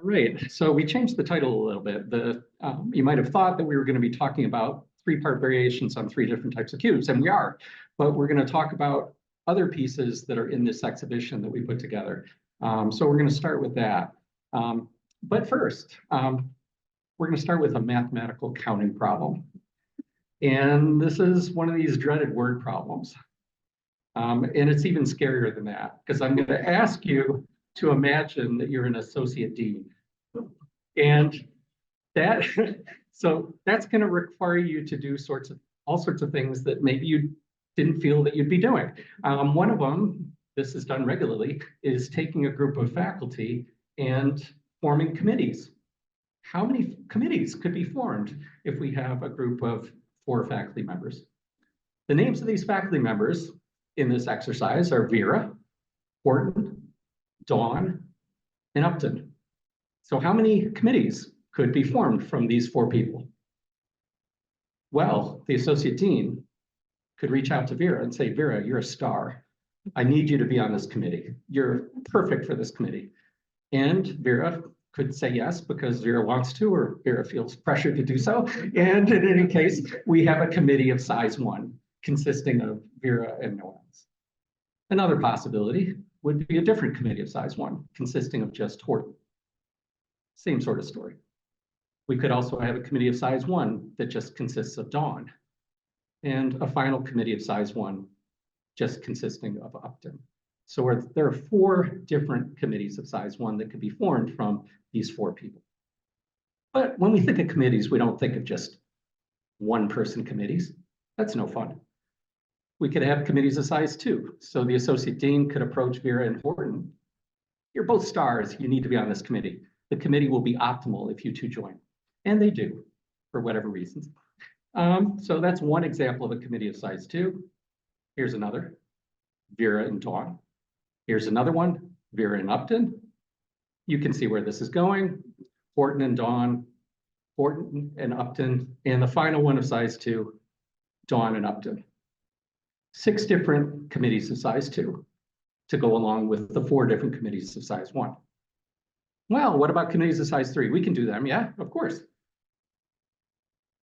Right. So we changed the title a little bit. You might have thought that we were going to be talking about three-part variations on three different types of cubes, and we are. But we're going to talk about other pieces that are in this exhibition that we put together. So we're going to start with that. But first, we're going to start with a mathematical counting problem. And this is one of these dreaded word problems. And it's even scarier than that, because I'm going to ask you to imagine that you're an associate dean. And that, so that's going to require you to do all sorts of things that maybe you didn't feel that you'd be doing. One of them, this is done regularly, is taking a group of faculty and forming committees. How many committees could be formed if we have a group of 4 faculty members? The names of these faculty members in this exercise are Vera, Horton, Dawn, and Upton. So how many committees could be formed from these 4 people? Well, the associate dean could reach out to Vera and say, Vera, you're a star. I need you to be on this committee. You're perfect for this committee. And Vera could say yes because Vera wants to, or Vera feels pressured to do so. And in any case, we have a committee of size 1 consisting of Vera and no one else. Another possibility would be a different committee of size 1 consisting of just Horton. Same sort of story. We could also have a committee of size 1 that just consists of Dawn, and a final committee of size 1 just consisting of Upton. So there are 4 different committees of size 1 that could be formed from these 4 people. But when we think of committees, we don't think of just one-person committees. That's no fun. We could have committees of size 2. So the associate dean could approach Vera and Horton. You're both stars. You need to be on this committee. The committee will be optimal if you 2 join. And they do, for whatever reasons. So that's one example of a committee of size 2. Here's another, Vera and Dawn. Here's another one, Vera and Upton. You can see where this is going. Horton and Dawn, Horton and Upton, and the final one of size 2, Dawn and Upton. 6 different committees of size 2 to go along with the 4 different committees of size 1. Well, what about committees of size 3? We can do them, yeah, of course.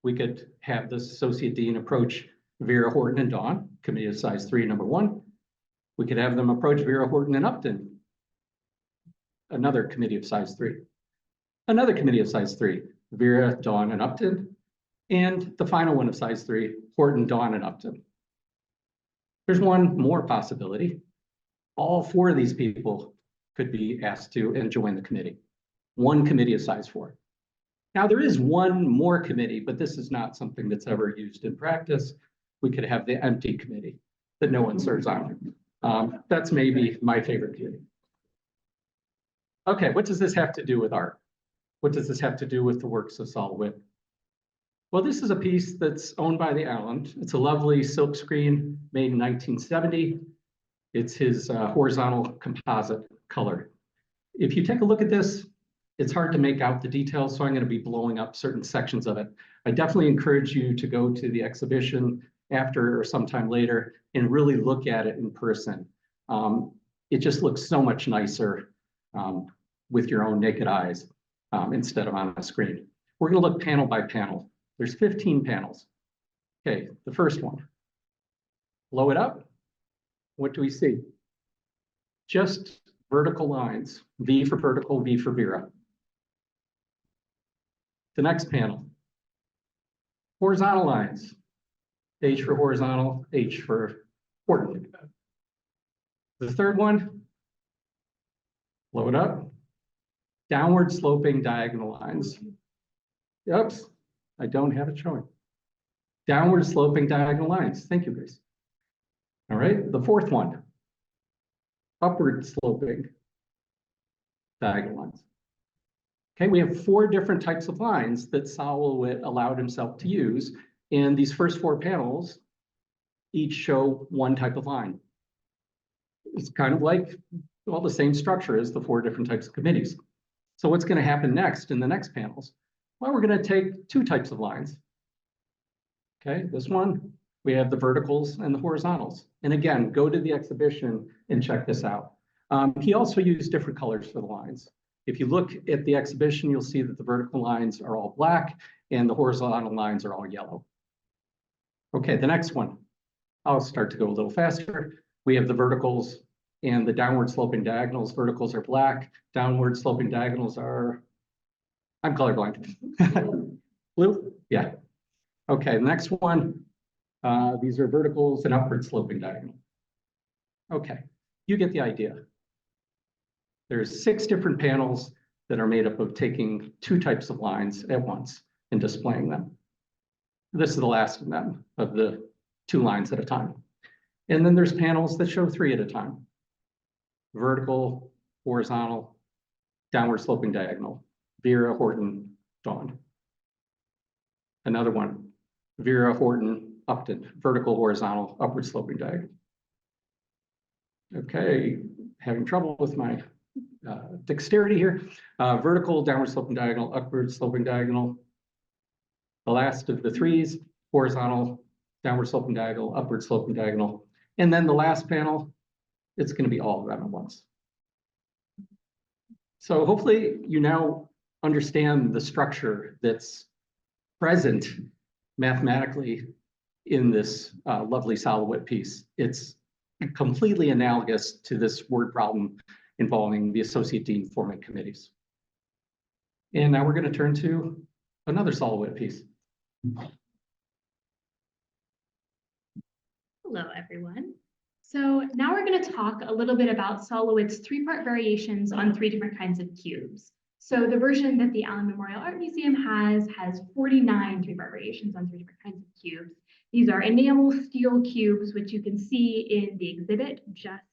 We could have the associate dean approach Vera, Horton, and Dawn, committee of size 3, number 1. We could have them approach Vera, Horton, and Upton, another committee of size 3. Another committee of size 3, Vera, Dawn, and Upton. And the final one of size 3, Horton, Dawn, and Upton. There's one more possibility. All 4 of these people could be asked to and join the committee. One committee of size 4. Now there is one more committee, but this is not something that's ever used in practice. We could have the empty committee that no one serves on. That's maybe my favorite committee. Okay, what does this have to do with art? What does this have to do with the works of LeWitt? Well, this is a piece that's owned by the Island. It's a lovely silk screen made in 1970. It's his horizontal composite color. If you take a look at this, it's hard to make out the details, so I'm going to be blowing up certain sections of it. I definitely encourage you to go to the exhibition after or sometime later and really look at it in person. It just looks so much nicer with your own naked eyes instead of on a screen. We're going to look panel by panel. There's 15 panels. Okay, the first one. Blow it up. What do we see? Just vertical lines. V for vertical, V for Vera. The next panel. Horizontal lines. H for horizontal, H for Horton. The third one. Blow it up. Downward sloping diagonal lines. Oops, I don't have it showing. Downward sloping diagonal lines. Thank you, Grace. All right, the fourth one. Upward sloping diagonal lines. Okay, we have 4 different types of lines that LeWitt allowed himself to use, and these first 4 panels each show one type of line. It's kind of like, well, the same structure as the 4 different types of committees. So what's going to happen next in the next panels? Well, we're going to take 2 types of lines. Okay, this one, we have the verticals and the horizontals. And again, go to the exhibition and check this out. He also used different colors for the lines. If you look at the exhibition, you'll see that the vertical lines are all black and the horizontal lines are all yellow. Okay, the next one. I'll start to go a little faster. We have the verticals and the downward sloping diagonals. Verticals are black, downward sloping diagonals are, I'm colorblind. Blue? Yeah. Okay, the next one. These are verticals and upward sloping diagonal. Okay, you get the idea. There's 6 different panels that are made up of taking 2 types of lines at once and displaying them. This is the last of them, of the 2 lines at a time. And then there's panels that show 3 at a time. Vertical, horizontal, downward sloping diagonal. Vera, Horton, Dawn. Another one, Vera, Horton, Upton. Vertical, horizontal, upward sloping diagonal. Okay, having trouble with my dexterity here. Vertical, downward sloping diagonal, upward sloping diagonal. The last of the 3s, horizontal, downward sloping diagonal, upward sloping diagonal. And then the last panel, it's going to be all of them at once. So hopefully you now understand the structure that's present mathematically in this lovely LeWitt piece. It's completely analogous to this word problem involving the associate dean forming committees. And now we're going to turn to another LeWitt piece. Hello, everyone. So now we're going to talk a little bit about LeWitt's 3-part variations on 3 different kinds of cubes. So the version that the Allen Memorial Art Museum has 49 3-part variations on 3 different kinds of cubes. These are enamel steel cubes, which you can see in the exhibit just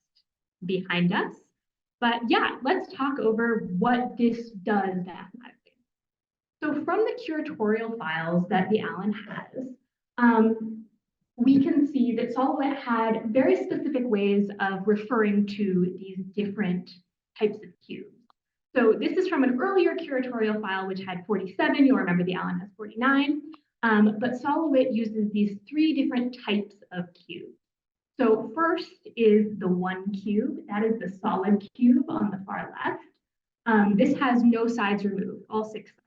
behind us. But yeah, let's talk over what this does mathematically. So from the curatorial files that the Allen has, we can see that LeWitt had very specific ways of referring to these different types of cubes. So this is from an earlier curatorial file, which had 47. You'll remember the Allen has 49. But LeWitt uses these 3 different types of cubes. So first is the 1 cube. That is the solid cube on the far left. This has no sides removed, all 6 sides.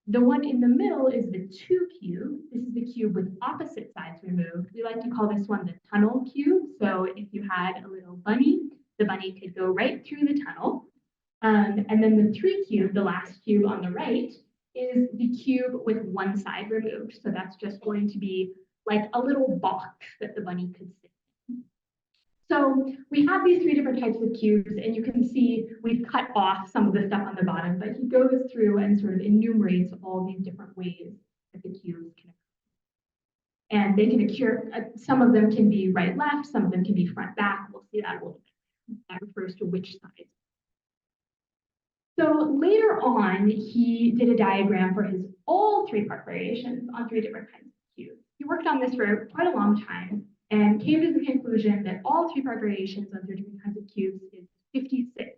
The one in the middle is the 2 cube. This is the cube with opposite sides removed. We like to call this one the tunnel cube. So if you had a little bunny, the bunny could go right through the tunnel. And then the 3 cube, the last cube on the right, is the cube with 1 side removed. So that's just going to be like a little box that the bunny could sit in. So we have these 3 different types of cubes, and you can see we've cut off some of the stuff on the bottom, but he goes through and sort of enumerates all these different ways that the cubes can occur. And they can occur, some of them can be right, left, some of them can be front, back. We'll see that a little bit. That refers to which side. So later on, he did a diagram for his all 3-part variations on 3 different kinds of cubes. He worked on this for quite a long time and came to the conclusion that all 3-part variations on 3 different kinds of cubes is 56.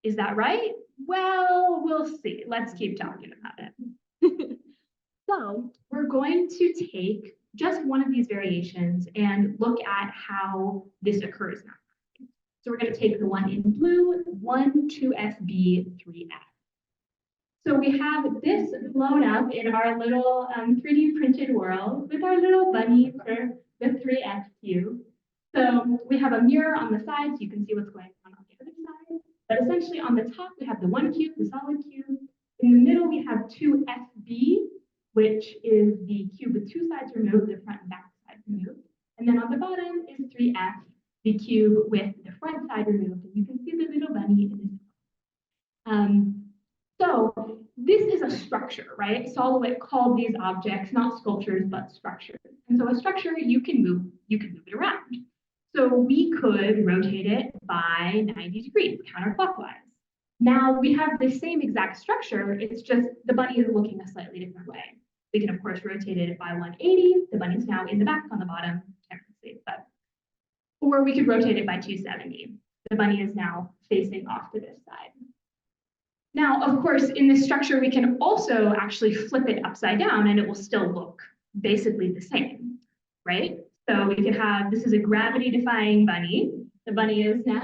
Is that right? Well, we'll see. Let's keep talking about it. So we're going to take just one of these variations and look at how this occurs now. So we're going to take the one in blue, 1, 2SB, 3F. So we have this blown up in our little 3D printed world with our little bunny for the 3F cube. So we have a mirror on the side so you can see what's going on the other side. But essentially on the top, we have the 1 cube, the solid cube. In the middle, we have 2SB, which is the cube with 2 sides removed, the front and back side removed. And then on the bottom is 3F, the cube with the front side removed, and you can see the little bunny in it. So this is a structure, right? LeWitt called these objects not sculptures, but structures. And so a structure, you can move it around. So we could rotate it by 90 degrees, counterclockwise. Now we have the same exact structure, it's just the bunny is looking a slightly different way. We can, of course, rotate it by 180. The bunny's now in the back on the bottom, can't really see it, but. Or we could rotate it by 270. The bunny is now facing off to this side. Now, of course, in this structure, we can also actually flip it upside down and it will still look basically the same, right? So we could have, this is a gravity-defying bunny. The The bunny is now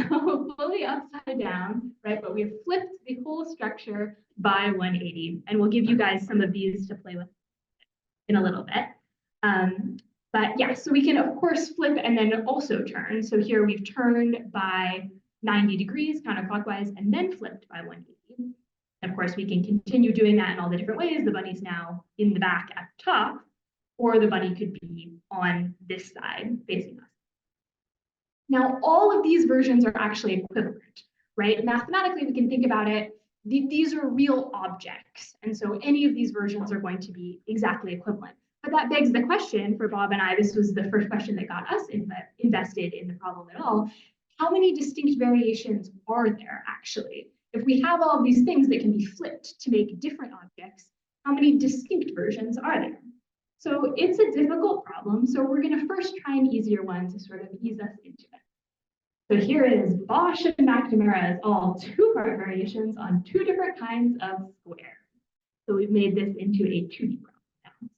fully upside down, right? But we've flipped the whole structure by 180. And we'll give you guys some of these to play with in a little bit. But yeah, so we can, of course, flip and then also turn. So here we've turned by 90 degrees counterclockwise and then flipped by 180. Of course, we can continue doing that in all the different ways. The bunny's now in the back at the top, or the bunny could be on this side facing us. Now, all of these versions are actually equivalent, right? Mathematically, we can think about it. These are real objects. And so any of these versions are going to be exactly equivalent. But that begs the question for Bob and I, this was the first question that got us invested in the problem at all. How many distinct variations are there actually? If we have all of these things that can be flipped to make different objects, how many distinct versions are there? So it's a difficult problem. So we're going to first try an easier one to sort of ease us into it. So here is Bosch and McNamara's all two-part variations on two different kinds of squares. So we've made this into a 2D problem now.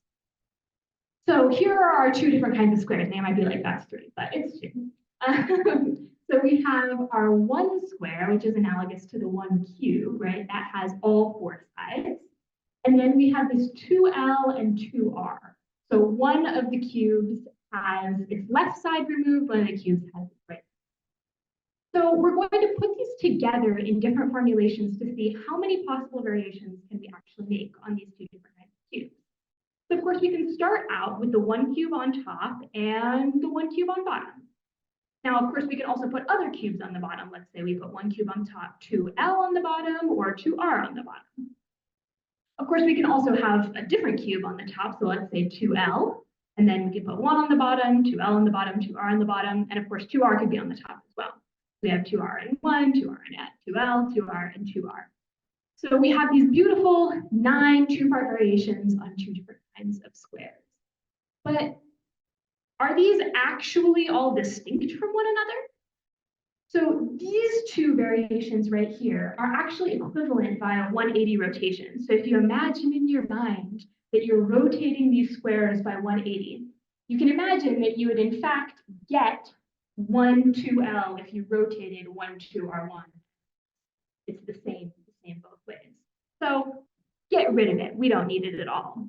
So here are our two different kinds of squares. They might be like, that's three, but it's two. So we have our one square, which is analogous to the one cube, right? That has all four sides. And then we have this 2L and 2R. So one of the cubes has its left side removed, one of the cubes has its right. So we're going to put these together in different formulations to see how many possible variations can we actually make on these two different kinds of cubes. So of course, we can start out with the one cube on top and the one cube on bottom. Now, of course, we can also put other cubes on the bottom. Let's say we put one cube on top, 2L on the bottom, or 2R on the bottom. Of course, we can also have a different cube on the top. So let's say 2L, and then we can put one on the bottom, 2L on the bottom, 2R on the bottom, and of course, 2R could be on the top as well. We have 2R and 1, 2R and 2L, 2R and 2R. So we have these beautiful 9 two-part variations on two different kinds of squares. But are these actually all distinct from one another? So these two variations right here are actually equivalent via 180 rotation. So if you imagine in your mind that you're rotating these squares by 180, you can imagine that you would in fact get 1, 2L if you rotated 1, 2R1. It's the same both ways. So get rid of it. We don't need it at all.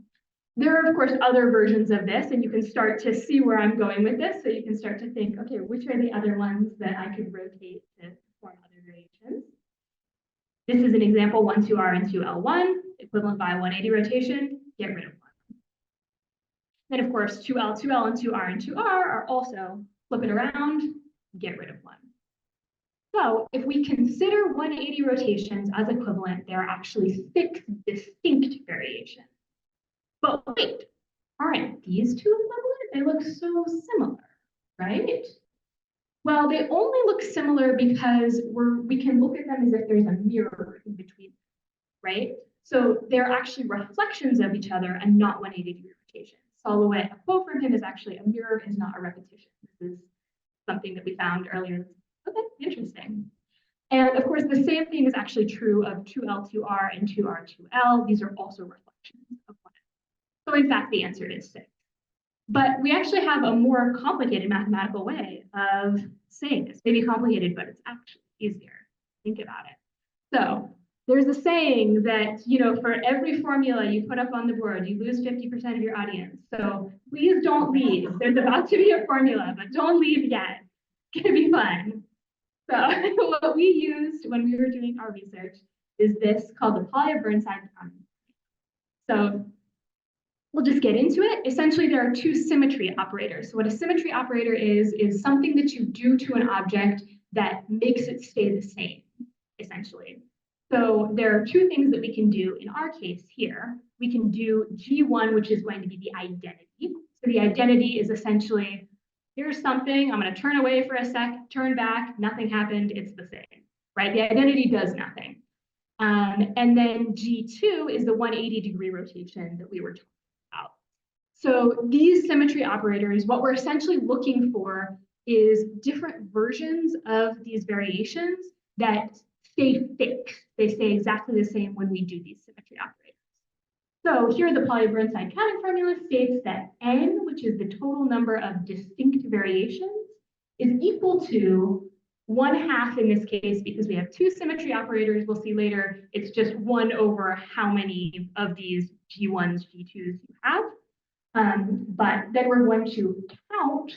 There are, of course, other versions of this, and you can start to see where I'm going with this. So you can start to think, okay, which are the other ones that I could rotate to form other variations? This is an example, 1, 2R and 2L1, equivalent by 180 rotation, get rid of 1. Then, of course, 2L, 2L, and 2R and 2R are also flip it around, get rid of 1. So if we consider 180 rotations as equivalent, there are actually 6 distinct variations. But wait, aren't these two equivalent? They look so similar, right? Well, they only look similar because we can look at them as if there's a mirror in between, right? So they're actually reflections of each other and not 180-degree rotations. So LeWitt, a quote from him is actually, a mirror is not a repetition. This is something that we found earlier. Okay, interesting. And of course, the same thing is actually true of 2L, 2R, and 2R, 2L. These are also reflections of one. So in fact, the answer is 6. But we actually have a more complicated mathematical way of saying this. Maybe complicated, but it's actually easier. Think about it. So there's a saying that, for every formula you put up on the board, you lose 50% of your audience. So please don't leave. There's about to be a formula, but don't leave yet. It's going to be fun. So what we used when we were doing our research is this called the Pauli-Burnside formula. So we'll just get into it. Essentially, there are two symmetry operators. So what a symmetry operator is something that you do to an object that makes it stay the same, essentially. So there are two things that we can do in our case here. We can do G1, which is going to be the identity. So the identity is essentially, here's something, I'm going to turn away for a sec, turn back, nothing happened, it's the same, right? The identity does nothing. And then G2 is the 180-degree rotation that we were talking about. So these symmetry operators, what we're essentially looking for is different versions of these variations that stay fixed. They stay exactly the same when we do these symmetry operators. So here the Pauli-Burnside counting formula states that n, which is the total number of distinct variations, is equal to 1/2 in this case, because we have two symmetry operators, we'll see later, it's just 1 over how many of these G1s, G2s you have. But then we're going to count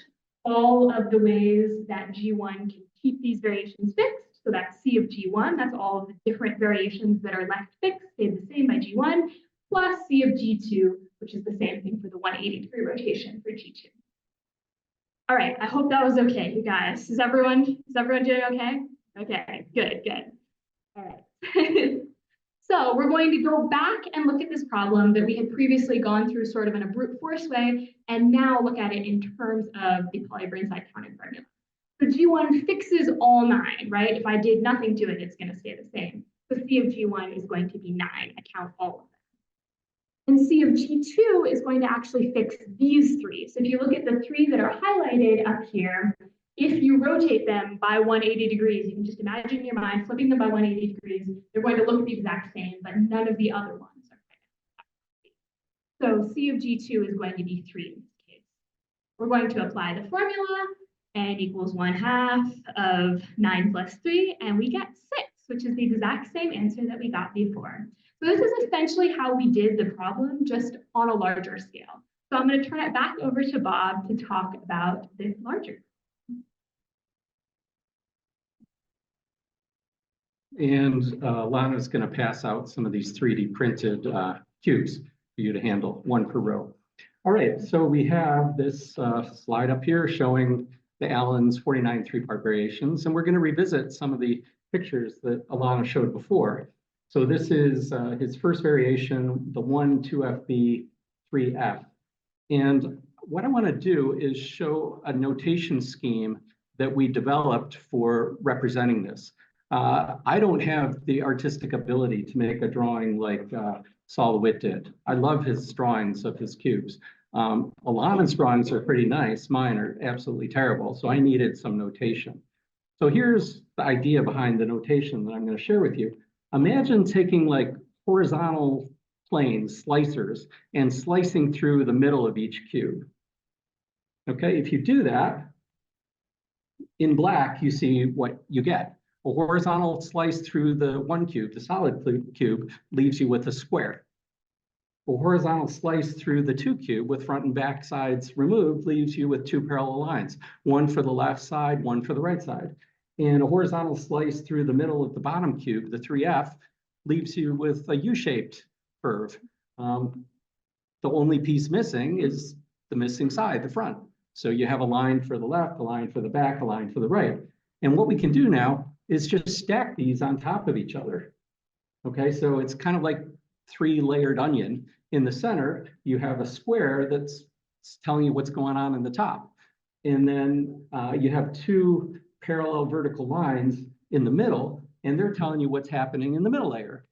all of the ways that G1 can keep these variations fixed. So that's C of G1, that's all of the different variations that are left fixed, stayed the same by G1, plus C of G2, which is the same thing for the 180-degree rotation for G2. All right, I hope that was okay, you guys. Is everyone doing okay? Okay, good. All right. So we're going to go back and look at this problem that we had previously gone through sort of in a brute force way, and now look at it in terms of the Poly-Burnside counting formula. So G1 fixes all 9, right? If I did nothing to it, it's going to stay the same. So C of G1 is going to be 9. I count all of them. And C of G2 is going to actually fix these 3. So if you look at the 3 that are highlighted up here, if you rotate them by 180 degrees, you can just imagine in your mind flipping them by 180 degrees, they're going to look the exact same, but none of the other ones are. So C of G2 is going to be 3 in this case. We're going to apply the formula, n equals 1/2 of 9 plus 3, and we get 6, which is the exact same answer that we got before. So this is essentially how we did the problem, just on a larger scale. So I'm going to turn it back over to Bob to talk about this larger. And Lana's going to pass out some of these 3D printed cubes for you to handle, 1 per row. All right, so we have this slide up here showing the Allen's 49 3-part variations, and we're going to revisit some of the pictures that Ilana showed before. So this is his first variation, the 1, 2FB, 3F. And what I want to do is show a notation scheme that we developed for representing this. I don't have the artistic ability to make a drawing like LeWitt did. I love his drawings of his cubes. Ilana's drawings are pretty nice. Mine are absolutely terrible. So I needed some notation. So here's the idea behind the notation that I'm going to share with you. Imagine taking like horizontal planes, slicers, and slicing through the middle of each cube. Okay, if you do that, in black, you see what you get. A horizontal slice through the 1 cube, the solid cube, leaves you with a square. A horizontal slice through the 2 cube with front and back sides removed leaves you with 2 parallel lines, 1 for the left side, 1 for the right side. And a horizontal slice through the middle of the bottom cube, the 3F, leaves you with a U-shaped curve. The only piece missing is the missing side, the front. So you have a line for the left, a line for the back, a line for the right. And what we can do now is just stack these on top of each other. Okay, so it's kind of like 3-layered onion. In the center, you have a square that's telling you what's going on in the top. And then you have 2 parallel vertical lines in the middle, and they're telling you what's happening in the middle layer.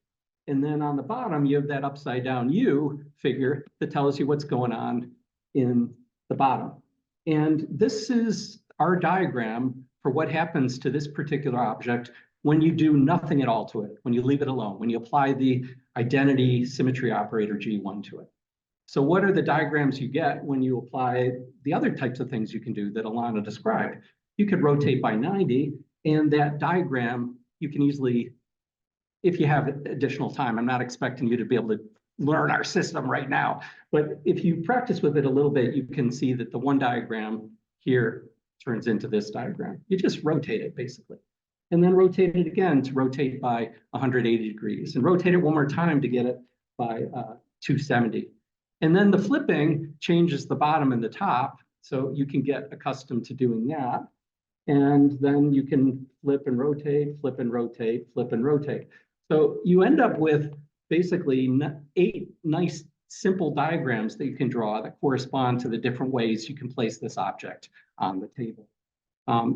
And then on the bottom, you have that upside down U figure that tells you what's going on in the bottom. And this is our diagram for what happens to this particular object when you do nothing at all to it, when you leave it alone, when you apply the identity symmetry operator G1 to it. So what are the diagrams you get when you apply the other types of things you can do that Ilana described? You could rotate by 90, and that diagram, you can easily, if you have additional time, I'm not expecting you to be able to learn our system right now, but if you practice with it a little bit, you can see that the one diagram here turns into this diagram. You just rotate it basically, and then rotate it again to rotate by 180 degrees, and rotate it one more time to get it by 270. And then the flipping changes the bottom and the top, so you can get accustomed to doing that. And then you can flip and rotate, flip and rotate, flip and rotate. So you end up with basically 8 nice simple diagrams that you can draw that correspond to the different ways you can place this object on the table.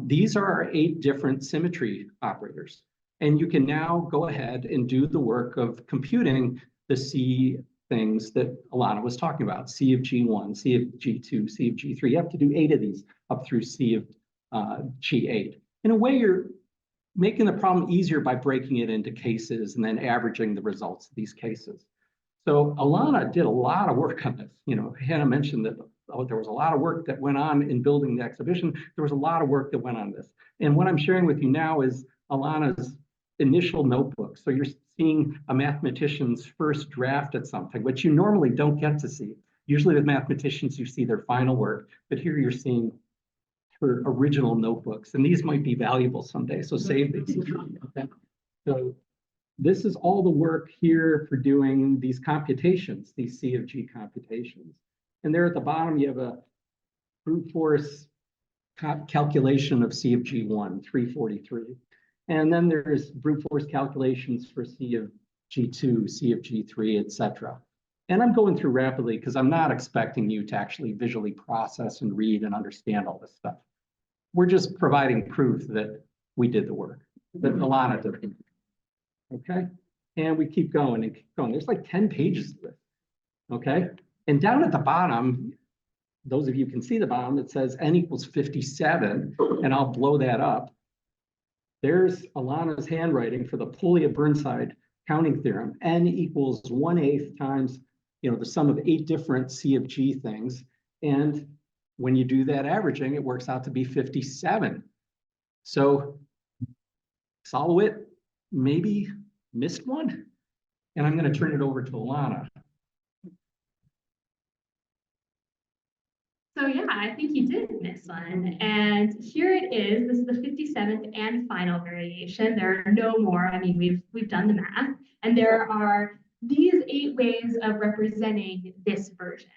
These are our 8 different symmetry operators. And you can now go ahead and do the work of computing the C things that Ilana was talking about. C of G1, C of G2, C of G3. You have to do 8 of these up through C of G8. In a way, you're making the problem easier by breaking it into cases and then averaging the results of these cases. So Ilana did a lot of work on this. You know, Hannah mentioned that there was a lot of work that went on in building the exhibition. There was a lot of work that went on this. And what I'm sharing with you now is Ilana's initial notebook. So you're seeing a mathematician's first draft at something, which you normally don't get to see. Usually with mathematicians, you see their final work, but here you're seeing her original notebooks, and these might be valuable someday, so save these. Okay. So this is all the work here for doing these computations, these C of G computations. And there at the bottom, you have a brute force calculation of C of G1, 343. And then there's brute force calculations for C of G2, C of G3, etc. And I'm going through rapidly because I'm not expecting you to actually visually process and read and understand all this stuff. We're just providing proof that we did the work, that Ilana did. Okay, and we keep going and keep going. There's like 10 pages of this. Okay, and down at the bottom, those of you can see the bottom, it says n equals 57, and I'll blow that up. There's Ilana's handwriting for the Puglia-Burnside counting theorem. N equals 1/8 times, the sum of 8 different C of G things. And when you do that averaging, it works out to be 57. So LeWitt maybe missed one. And I'm going to turn it over to Ilana. So yeah, I think he did miss one. And here it is. This is the 57th and final variation. There are no more. I mean, we've done the math. And there are these 8 ways of representing this version.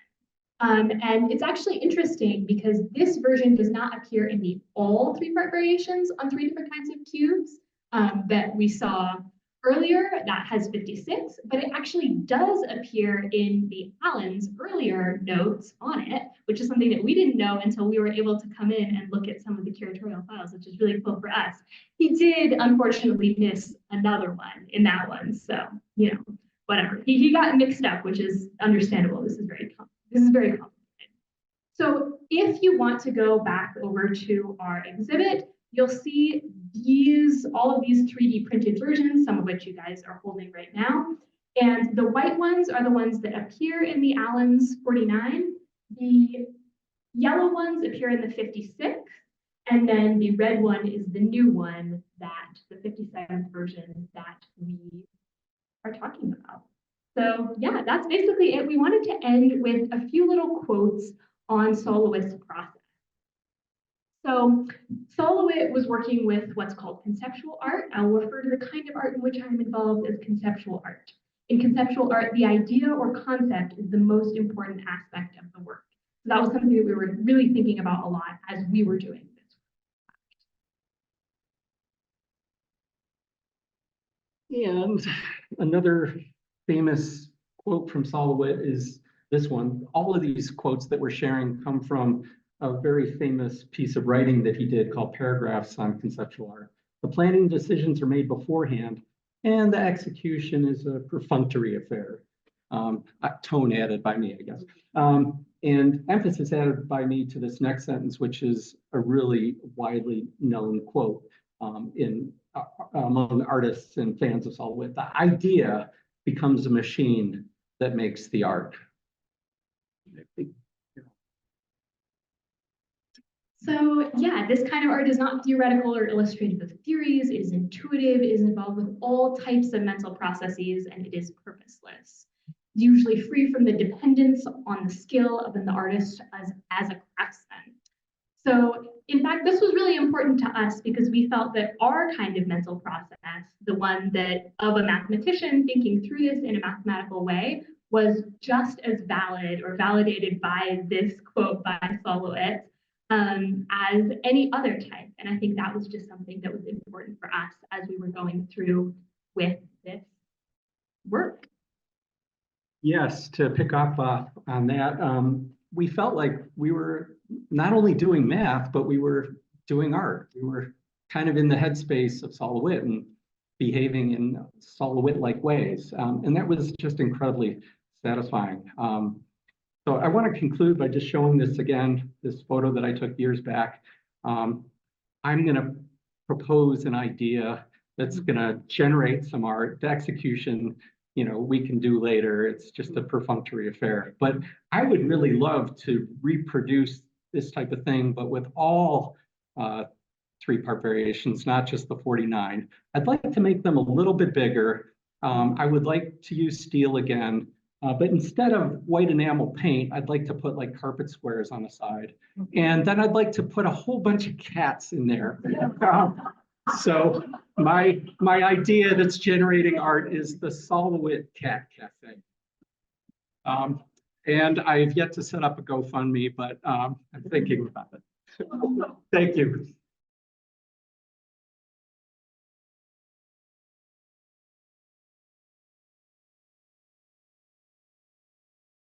And it's actually interesting because this version does not appear in the all 3-part variations on 3 different kinds of cubes that we saw earlier. That has 56, but it actually does appear in the Allen's earlier notes on it, which is something that we didn't know until we were able to come in and look at some of the curatorial files, which is really cool for us. He did unfortunately miss another one in that one, so whatever. He got mixed up, which is understandable. This is very complicated. So if you want to go back over to our exhibit, you'll see all of these 3D printed versions, some of which you guys are holding right now. And the white ones are the ones that appear in the Allen's 49. The yellow ones appear in the 56. And then the red one is the new one, the 57th version that we are talking about. So yeah, that's basically it. We wanted to end with a few little quotes on LeWitt's process. So LeWitt was working with what's called conceptual art. I'll refer to the kind of art in which I'm involved as conceptual art. In conceptual art, the idea or concept is the most important aspect of the work. So that was something that we were really thinking about a lot as we were doing this. And another famous quote from LeWitt is this one. All of these quotes that we're sharing come from a very famous piece of writing that he did called Paragraphs on Conceptual Art. The planning decisions are made beforehand, and the execution is a perfunctory affair. Tone added by me, I guess. And emphasis added by me to this next sentence, which is a really widely known quote among artists and fans of LeWitt. The idea becomes a machine that makes the art. So yeah, this kind of art is not theoretical or illustrative of theories. It is intuitive, it is involved with all types of mental processes, and it is purposeless. Usually free from the dependence on the skill of the artist as a craftsman. So in fact, this was really important to us because we felt that our kind of mental process, the one that of a mathematician thinking through this in a mathematical way, was just as valid or validated by this quote by LeWitt as any other type. And I think that was just something that was important for us as we were going through with this work. Yes, to pick up on that, we felt like we were not only doing math, but we were doing art. We were kind of in the headspace of LeWitt and behaving in LeWitt-like ways. And that was just incredibly satisfying. So I want to conclude by just showing this again, this photo that I took years back. I'm going to propose an idea that's going to generate some art. The execution we can do later. It's just a perfunctory affair. But I would really love to reproduce this type of thing, but with all three-part variations, not just the 49. I'd like to make them a little bit bigger. I would like to use steel again, but instead of white enamel paint, I'd like to put like carpet squares on the side. And then I'd like to put a whole bunch of cats in there. So my idea that's generating art is the LeWitt Cat Cafe. And I've yet to set up a GoFundMe, but I'm thinking about it. Thank you.